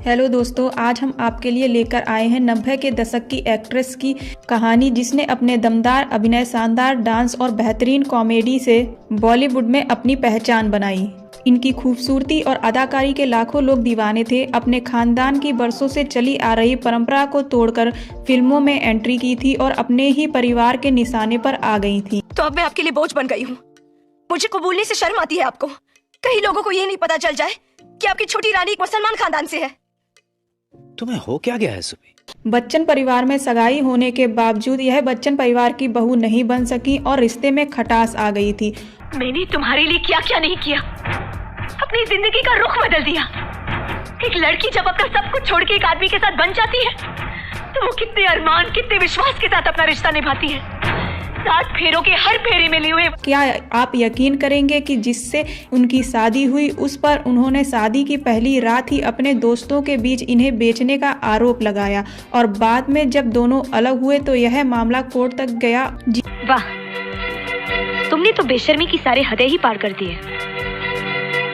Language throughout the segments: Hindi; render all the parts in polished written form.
हेलो दोस्तों, आज हम आपके लिए लेकर आए हैं 90 के दशक की एक्ट्रेस की कहानी जिसने अपने दमदार अभिनय, शानदार डांस और बेहतरीन कॉमेडी से बॉलीवुड में अपनी पहचान बनाई। इनकी खूबसूरती और अदाकारी के लाखों लोग दीवाने थे। अपने खानदान की बरसों से चली आ रही परंपरा को तोड़कर फिल्मों में एंट्री की थी और अपने ही परिवार के निशाने पर आ गई थी। तो अब मैं आपके लिए बोझ बन गई हूँ। मुझे कबूलने से शर्म आती है आपको। कई लोगों को ये नहीं पता चल जाए कि आपकी छोटी रानी एक मुसलमान खानदान से है। तुम्हें हो क्या गया है सुबह? बच्चन परिवार में सगाई होने के बावजूद यह बच्चन परिवार की बहू नहीं बन सकी और रिश्ते में खटास आ गई थी। मैंने तुम्हारे लिए क्या क्या नहीं किया, अपनी जिंदगी का रुख बदल दिया। एक लड़की जब अपना सब कुछ छोड़ के एक आदमी के साथ बन जाती है तो वो कितने अरमान, कितने विश्वास के साथ अपना रिश्ता निभाती है। 7 फेरों के हर फेरे में लिए हुए। क्या आप यकीन करेंगे कि जिससे उनकी शादी हुई उस पर उन्होंने शादी की पहली रात ही अपने दोस्तों के बीच इन्हें बेचने का आरोप लगाया और बाद में जब दोनों अलग हुए तो यह मामला कोर्ट तक गया। वाह, तुमने तो बेशर्मी की सारे हदें ही पार कर दी है।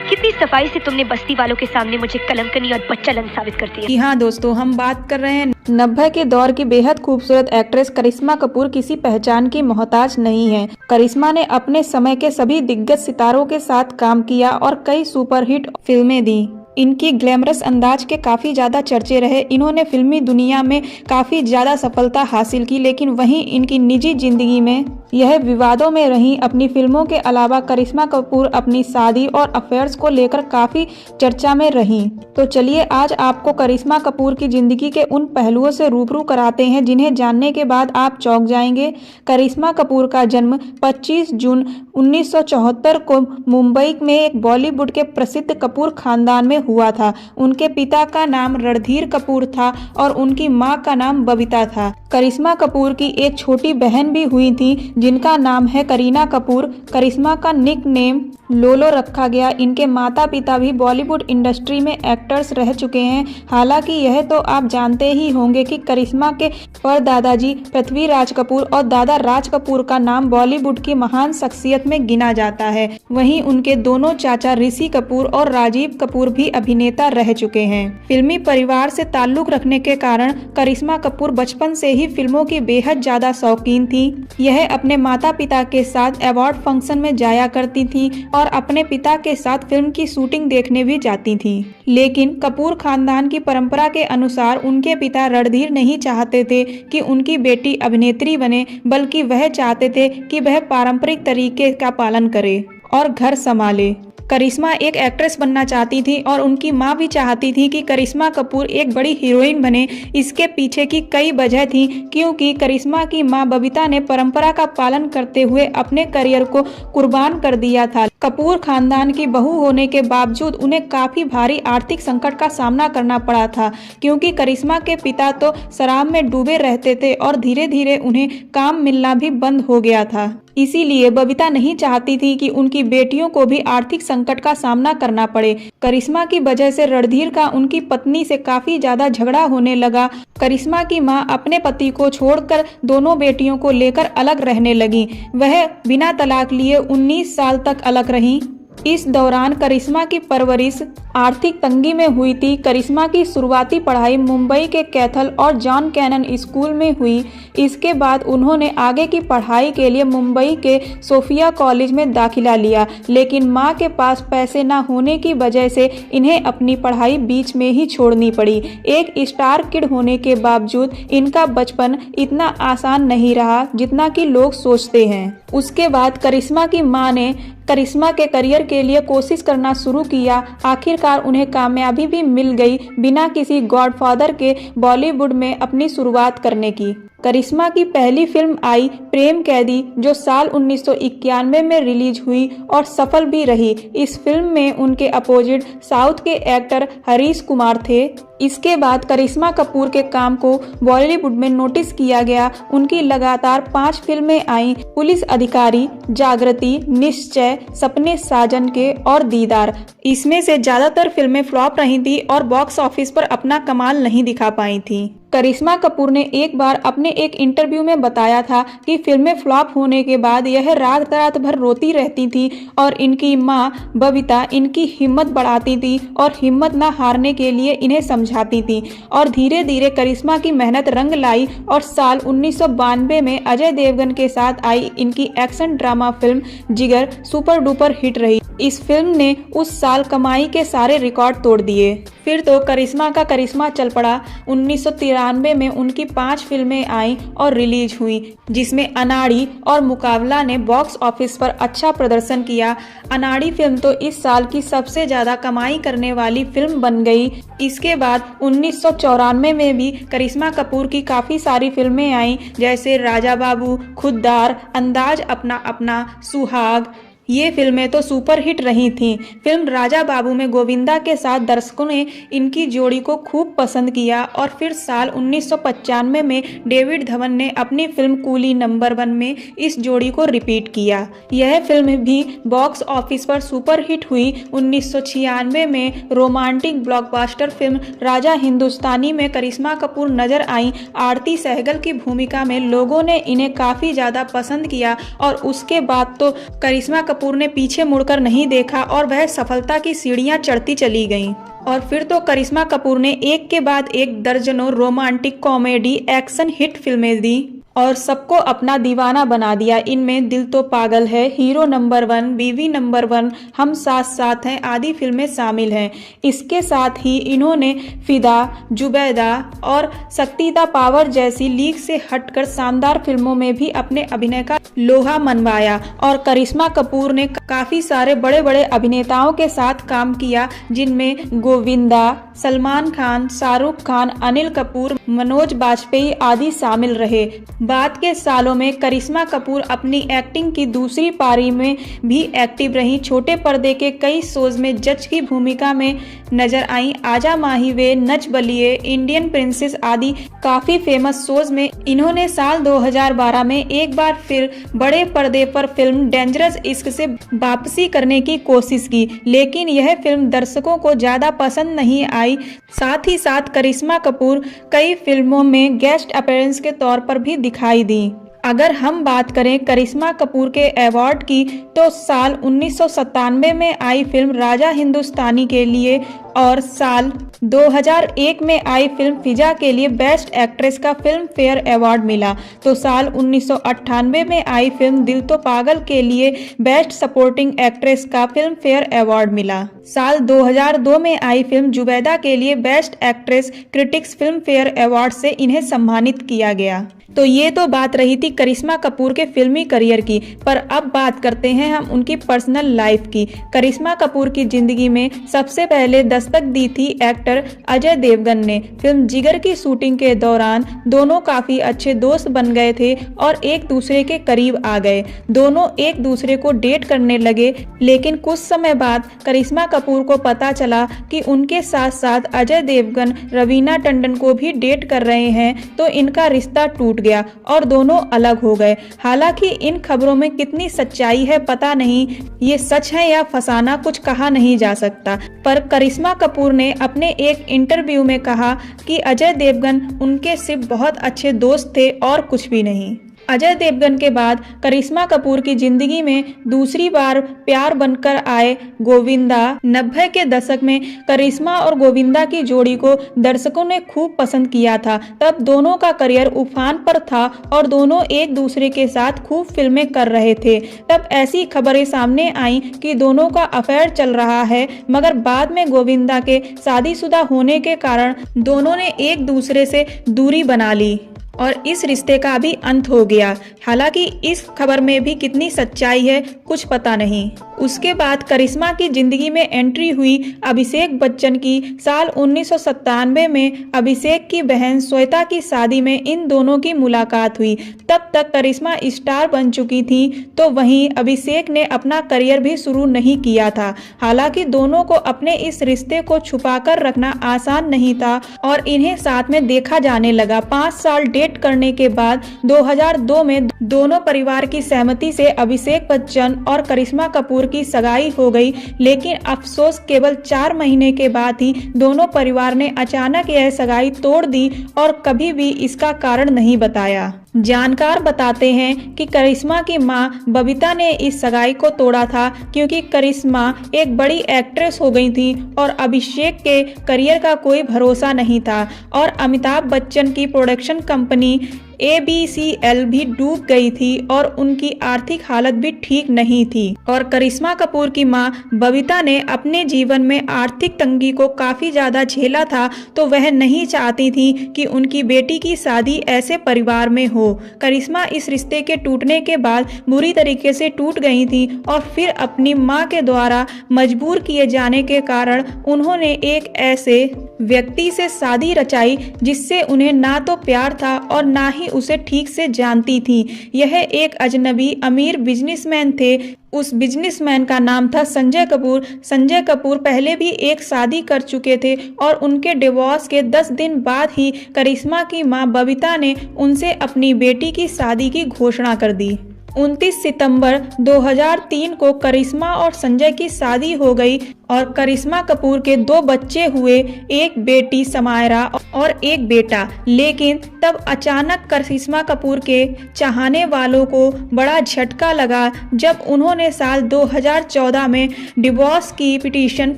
कितनी सफाई से तुमने बस्ती वालों के सामने मुझे कलंकनी और बच्चालन साबित कर दिया। जी हाँ दोस्तों, हम बात कर रहे हैं 90 के दौर की बेहद खूबसूरत एक्ट्रेस करिश्मा कपूर। किसी पहचान की मोहताज नहीं है। करिश्मा ने अपने समय के सभी दिग्गज सितारों के साथ काम किया और कई सुपरहिट फिल्में दी। इनकी ग्लैमरस अंदाज के काफ़ी ज़्यादा चर्चे रहे। इन्होंने फिल्मी दुनिया में काफ़ी ज़्यादा सफलता हासिल की, लेकिन वहीं इनकी निजी जिंदगी में यह विवादों में रहीं। अपनी फिल्मों के अलावा करिश्मा कपूर अपनी शादी और अफेयर्स को लेकर काफ़ी चर्चा में रहीं। तो चलिए आज आपको करिश्मा कपूर की ज़िंदगी के उन पहलुओं से रूबरू कराते हैं जिन्हें जानने के बाद आप चौंक जाएंगे। करिश्मा कपूर का जन्म 25 जून 1974 को मुंबई में एक बॉलीवुड के प्रसिद्ध कपूर खानदान में हुआ था। उनके पिता का नाम रणधीर कपूर था और उनकी मां का नाम बबीता था। करिश्मा कपूर की एक छोटी बहन भी हुई थी जिनका नाम है करीना कपूर। करिश्मा का निक नेम लोलो रखा गया। इनके माता पिता भी बॉलीवुड इंडस्ट्री में एक्टर्स रह चुके हैं। हालांकि यह तो आप जानते ही होंगे कि करिश्मा के परदादाजी पृथ्वीराज कपूर और दादा राज कपूर का नाम बॉलीवुड की महान शख्सियत में गिना जाता है। वहीं उनके दोनों चाचा ऋषि कपूर और राजीव कपूर भी अभिनेता रह चुके हैं। फिल्मी परिवार से ताल्लुक रखने के कारण करिश्मा कपूर बचपन से ही फिल्मों की बेहद ज्यादा शौकीन थी। यह अपने माता पिता के साथ अवार्ड फंक्शन में जाया करती थी और अपने पिता के साथ फिल्म की शूटिंग देखने भी जाती थी। लेकिन कपूर खानदान की परंपरा के अनुसार उनके पिता रणधीर नहीं चाहते थे कि उनकी बेटी अभिनेत्री बने, बल्कि वह चाहते थे कि वह पारंपरिक तरीके का पालन करे और घर संभाले। करिश्मा एक एक्ट्रेस बनना चाहती थी और उनकी मां भी चाहती थी कि करिश्मा कपूर एक बड़ी हीरोइन बने। इसके पीछे की कई वजह थी, क्योंकि करिश्मा की मां बबीता ने परंपरा का पालन करते हुए अपने करियर को कुर्बान कर दिया था। कपूर खानदान की बहू होने के बावजूद उन्हें काफी भारी आर्थिक संकट का सामना करना पड़ा था, क्योंकि करिश्मा के पिता तो शराब में डूबे रहते थे और धीरे धीरे उन्हें काम मिलना भी बंद हो गया था। इसीलिए बबीता नहीं चाहती थी कि उनकी बेटियों को भी आर्थिक संकट का सामना करना पड़े। करिश्मा की वजह से रणधीर का उनकी पत्नी से काफी ज्यादा झगड़ा होने लगा। करिश्मा की मां अपने पति को छोड़कर दोनों बेटियों को लेकर अलग रहने लगी। वह बिना तलाक लिए 19 साल तक अलग रहीं। इस दौरान करिश्मा की परवरिश आर्थिक तंगी में हुई थी। करिश्मा की शुरुआती पढ़ाई मुंबई के कैथल और जॉन कैनन स्कूल में हुई। इसके बाद उन्होंने आगे की पढ़ाई के लिए मुंबई के सोफिया कॉलेज में दाखिला लिया, लेकिन मां के पास पैसे न होने की वजह से इन्हें अपनी पढ़ाई बीच में ही छोड़नी पड़ी। एक स्टार किड होने के बावजूद इनका बचपन इतना आसान नहीं रहा जितना कि लोग सोचते हैं। उसके बाद करिश्मा की मां ने करिश्मा के करियर के लिए कोशिश करना शुरू किया। आखिरकार उन्हें कामयाबी भी मिल गई बिना किसी गॉडफादर के बॉलीवुड में अपनी शुरुआत करने की। करिश्मा की पहली फिल्म आई प्रेम कैदी, जो साल 1991 में रिलीज हुई और सफल भी रही। इस फिल्म में उनके अपोजिट साउथ के एक्टर हरीश कुमार थे। इसके बाद करिश्मा कपूर के काम को बॉलीवुड में नोटिस किया गया। उनकी लगातार 5 फिल्में आईं, पुलिस अधिकारी, जागृति, निश्चय, सपने साजन के और दीदार। इसमें से ज्यादातर फिल्में फ्लॉप रही थी और बॉक्स ऑफिस पर अपना कमाल नहीं दिखा पाई थी। करिश्मा कपूर ने एक बार अपने एक इंटरव्यू में बताया था कि फिल्में फ्लॉप होने के बाद यह रात रात भर रोती रहती थी और इनकी माँ बबीता इनकी हिम्मत बढ़ाती थी और हिम्मत ना हारने के लिए इन्हें समझाती थी। और धीरे धीरे करिश्मा की मेहनत रंग लाई और साल 1992 में अजय देवगन के साथ आई इनकी एक्शन ड्रामा फिल्म जिगर सुपर डुपर हिट रही। इस फिल्म ने उस साल कमाई के सारे रिकॉर्ड तोड़ दिए। फिर तो करिश्मा का करिश्मा चल पड़ा। 1993 में उनकी 5 फिल्में आईं और रिलीज हुई, जिसमें अनाड़ी और मुकाबला ने बॉक्स ऑफिस पर अच्छा प्रदर्शन किया। अनाड़ी फिल्म तो इस साल की सबसे ज्यादा कमाई करने वाली फिल्म बन गई। इसके बाद 1994 में भी करिश्मा कपूर की काफी सारी फिल्में आईं, जैसे राजा बाबू, खुददार, अंदाज अपना अपना, सुहाग। ये फिल्में तो सुपर हिट रही थीं। फिल्म राजा बाबू में गोविंदा के साथ दर्शकों ने इनकी जोड़ी को खूब पसंद किया और फिर साल 1995 में डेविड धवन ने अपनी फिल्म कूली नंबर 1 में इस जोड़ी को रिपीट किया। यह फिल्म भी बॉक्स ऑफिस पर सुपर हिट हुई। 1996 में romantic blockbuster film Raja Hindustani में करिश्मा कपूर नजर आई। आरती सहगल की भूमिका में लोगों ने इन्हें काफी ज्यादा पसंद किया और उसके बाद तो करिश्मा कपूर ने पीछे मुड़कर नहीं देखा और वह सफलता की सीढ़ियां चढ़ती चली गईं। और फिर तो करिश्मा कपूर ने एक के बाद एक दर्जनों रोमांटिक, कॉमेडी, एक्शन हिट फिल्में दी और सबको अपना दीवाना बना दिया। इनमें दिल तो पागल है, हीरो नंबर 1, बीवी नंबर 1, हम साथ साथ हैं आदि फिल्में शामिल हैं। इसके साथ ही इन्होंने फिदा, जुबैदा और शक्ति द पावर जैसी लीग से हटकर शानदार फिल्मों में भी अपने अभिनय का लोहा मनवाया। और करिश्मा कपूर ने काफी सारे बड़े बड़े अभिनेताओं के साथ काम किया, जिनमें गोविंदा, सलमान खान, शाहरुख खान, अनिल कपूर, मनोज बाजपेयी आदि शामिल रहे। बाद के सालों में करिश्मा कपूर अपनी एक्टिंग की दूसरी पारी में भी एक्टिव रही। छोटे पर्दे के कई शोज में जज की भूमिका में नजर आई। आजा माही वे, नच बलिए, इंडियन प्रिंसेस आदि काफी फेमस शोज में इन्होंने साल 2012 में एक बार फिर बड़े पर्दे पर फिल्म डेंजरस इश्क से वापसी करने की कोशिश की, लेकिन यह फिल्म दर्शकों को ज्यादा पसंद नहीं आई। साथ ही साथ करिश्मा कपूर कई फिल्मों में गेस्ट अपीयरेंस के तौर पर भी दिखाई दी। अगर हम बात करें करिश्मा कपूर के अवार्ड की, तो साल 1997 में आई फिल्म राजा हिंदुस्तानी के लिए और साल 2001 में आई फिल्म फिजा के लिए बेस्ट एक्ट्रेस का फिल्म फेयर अवार्ड मिला। तो साल 1998 में आई फिल्म दिल तो पागल के लिए बेस्ट सपोर्टिंग एक्ट्रेस का फिल्म फेयर अवार्ड मिला। साल 2002 में आई फिल्म जुबैदा के लिए best actress critics film fair award से इन्हें सम्मानित किया गया। तो ये तो बात रही थी करिश्मा कपूर के फिल्मी करियर की, पर अब बात करते हैं हम उनकी पर्सनल लाइफ की। करिश्मा कपूर की जिंदगी में सबसे पहले दस्तक दी थी एक्टर अजय देवगन ने। फिल्म जिगर की शूटिंग के दौरान दोनों काफी अच्छे दोस्त बन गए थे और एक दूसरे के करीब आ गए। दोनों एक दूसरे को डेट करने लगे, लेकिन कुछ समय बाद करिश्मा कपूर को पता चला कि उनके साथ साथ अजय देवगन रवीना टंडन को भी डेट कर रहे हैं, तो इनका रिश्ता टूट गया और दोनों अलग हो गए। हालांकि इन खबरों में कितनी सच्चाई है पता नहीं, ये सच है या फसाना कुछ कहा नहीं जा सकता। पर करिश्मा कपूर ने अपने एक इंटरव्यू में कहा कि अजय देवगन उनके सिर्फ बहुत अच्छे दोस्त थे और कुछ भी नहीं। अजय देवगन के बाद करिश्मा कपूर की जिंदगी में दूसरी बार प्यार बनकर आए गोविंदा। 90 के दशक में करिश्मा और गोविंदा की जोड़ी को दर्शकों ने खूब पसंद किया था। तब दोनों का करियर उफान पर था और दोनों एक दूसरे के साथ खूब फिल्में कर रहे थे। तब ऐसी खबरें सामने आई कि दोनों का अफेयर चल रहा है, मगर बाद में गोविंदा के शादीशुदा होने के कारण दोनों ने एक दूसरे से दूरी बना ली और इस रिश्ते का भी अंत हो गया। हालांकि इस खबर में भी कितनी सच्चाई है कुछ पता नहीं। उसके बाद करिश्मा की जिंदगी में एंट्री हुई अभिषेक बच्चन की। साल 1997 में अभिषेक की बहन श्वेता की शादी में इन दोनों की मुलाकात हुई। तब तक करिश्मा स्टार बन चुकी थी, तो वहीं अभिषेक ने अपना करियर भी शुरू नहीं किया था। हालांकि दोनों को अपने इस रिश्ते को छुपाकर रखना आसान नहीं था और इन्हें साथ में देखा जाने लगा। 5 साल डेट करने के बाद 2002 में दोनों परिवार की सहमति से अभिषेक बच्चन और करिश्मा कपूर की सगाई हो गई। लेकिन अफसोस केवल 4 महीने के बाद ही दोनों परिवार ने अचानक यह सगाई तोड़ दी और कभी भी इसका कारण नहीं बताया। जानकार बताते हैं कि करिश्मा की मां बबीता ने इस सगाई को तोड़ा था क्योंकि करिश्मा एक बड़ी एक्ट्रेस हो गई थी और अभिषेक के करियर का कोई भरोसा नहीं था और अमिताभ बच्चन की प्रोडक्शन कंपनी ABCL भी डूब गई थी और उनकी आर्थिक हालत भी ठीक नहीं थी और करिश्मा कपूर की मां बबीता ने अपने जीवन में आर्थिक तंगी को काफी ज्यादा झेला था, तो वह नहीं चाहती थी कि उनकी बेटी की शादी ऐसे परिवार में हो। करिश्मा इस रिश्ते के टूटने के बाद बुरी तरीके से टूट गई थी और फिर अपनी मां के द्वारा मजबूर किए जाने के कारण उन्होंने एक ऐसे व्यक्ति से शादी रचाई जिससे उन्हें ना तो प्यार था और ना ही उसे ठीक से जानती थी। यह एक अजनबी अमीर बिजनेसमैन थे। उस बिजनेसमैन का नाम था संजय कपूर। संजय कपूर पहले भी एक शादी कर चुके थे और उनके डिवोर्स के 10 दिन बाद ही करिश्मा की मां बबीता ने उनसे अपनी बेटी की शादी की घोषणा कर दी। 29 सितंबर 2003 को करिश्मा और संजय की शादी हो गई और करिश्मा कपूर के 2 बच्चे हुए, एक बेटी समायरा और एक बेटा। लेकिन तब अचानक करिश्मा कपूर के चाहने वालों को बड़ा झटका लगा जब उन्होंने साल 2014 में डिवोर्स की पिटीशन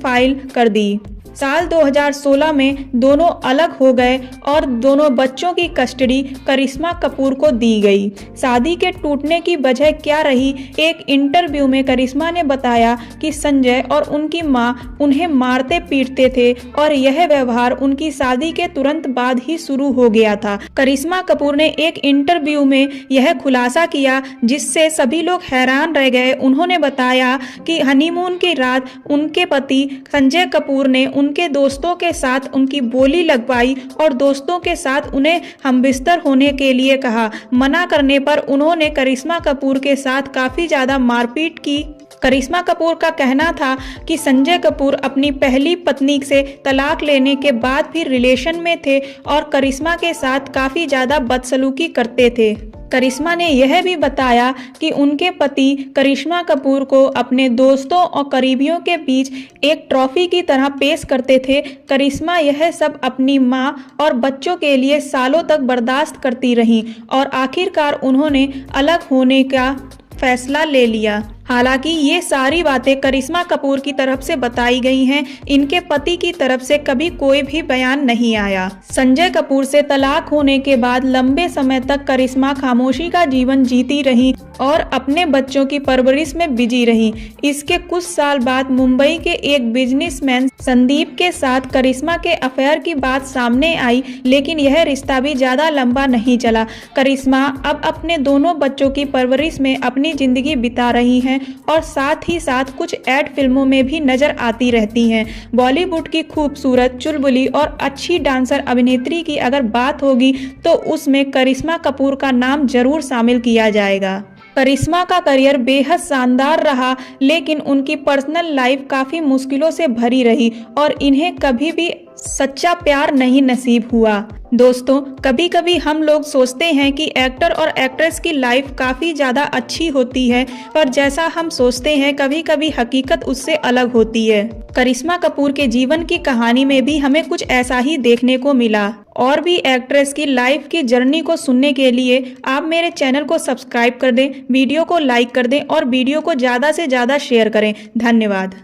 फाइल कर दी। साल 2016 में दोनों अलग हो गए और दोनों बच्चों की कस्टडी करिश्मा कपूर को दी गई। शादी के टूटने की वजह क्या रही? एक इंटरव्यू में करिश्मा ने बताया कि संजय और उनकी मां उन्हें मारते पीटते थे और यह व्यवहार उनकी शादी के तुरंत बाद ही शुरू हो गया था। करिश्मा कपूर ने एक इंटरव्यू में यह खुलासा किया जिससे सभी लोग हैरान रह गए। उन्होंने बताया कि हनीमून की रात उनके पति संजय कपूर ने उनके दोस्तों के साथ उनकी बोली लगवाई और दोस्तों के साथ उन्हें हमबिस्तर होने के लिए कहा। मना करने पर उन्होंने करिश्मा कपूर के साथ काफी ज्यादा मारपीट की। करिश्मा कपूर का कहना था कि संजय कपूर अपनी पहली पत्नी से तलाक लेने के बाद भी रिलेशन में थे और करिश्मा के साथ काफी ज्यादा बदसलूकी करते थे। करिश्मा ने यह भी बताया कि उनके पति करिश्मा कपूर को अपने दोस्तों और करीबियों के बीच एक ट्रॉफी की तरह पेश करते थे। करिश्मा यह सब अपनी मां और बच्चों के लिए सालों तक बर्दाश्त करती रहीं और आखिरकार उन्होंने अलग होने का फैसला ले लिया। हालांकि ये सारी बातें करिश्मा कपूर की तरफ से बताई गई हैं, इनके पति की तरफ से कभी कोई भी बयान नहीं आया। संजय कपूर से तलाक होने के बाद लंबे समय तक करिश्मा खामोशी का जीवन जीती रही और अपने बच्चों की परवरिश में बिजी रही। इसके कुछ साल बाद मुंबई के एक बिजनेसमैन संदीप के साथ करिश्मा के अफेयर की बात सामने आई, लेकिन यह रिश्ता भी ज्यादा लंबा नहीं चला। करिश्मा अब अपने दोनों बच्चों की परवरिश में अपनी जिंदगी बिता रही हैं और साथ ही साथ कुछ ऐड फिल्मों में भी नजर आती रहती हैं। बॉलीवुड की खूबसूरत, चुलबुली और अच्छी डांसर अभिनेत्री की अगर बात होगी तो उसमें करिश्मा कपूर का नाम जरूर शामिल किया जाएगा। करिश्मा का करियर बेहद शानदार रहा, लेकिन उनकी पर्सनल लाइफ काफी मुश्किलों से भरी रही और इन्हें कभी भी सच्चा प्यार नहीं नसीब हुआ। दोस्तों, कभी कभी हम लोग सोचते हैं कि एक्टर और एक्ट्रेस की लाइफ काफ़ी ज़्यादा अच्छी होती है, पर जैसा हम सोचते हैं कभी कभी हकीकत उससे अलग होती है। करिश्मा कपूर के जीवन की कहानी में भी हमें कुछ ऐसा ही देखने को मिला। और भी एक्ट्रेस की लाइफ की जर्नी को सुनने के लिए आप मेरे चैनल को सब्सक्राइब कर दें, वीडियो को लाइक कर दें और वीडियो को ज़्यादा से ज़्यादा शेयर करें। धन्यवाद।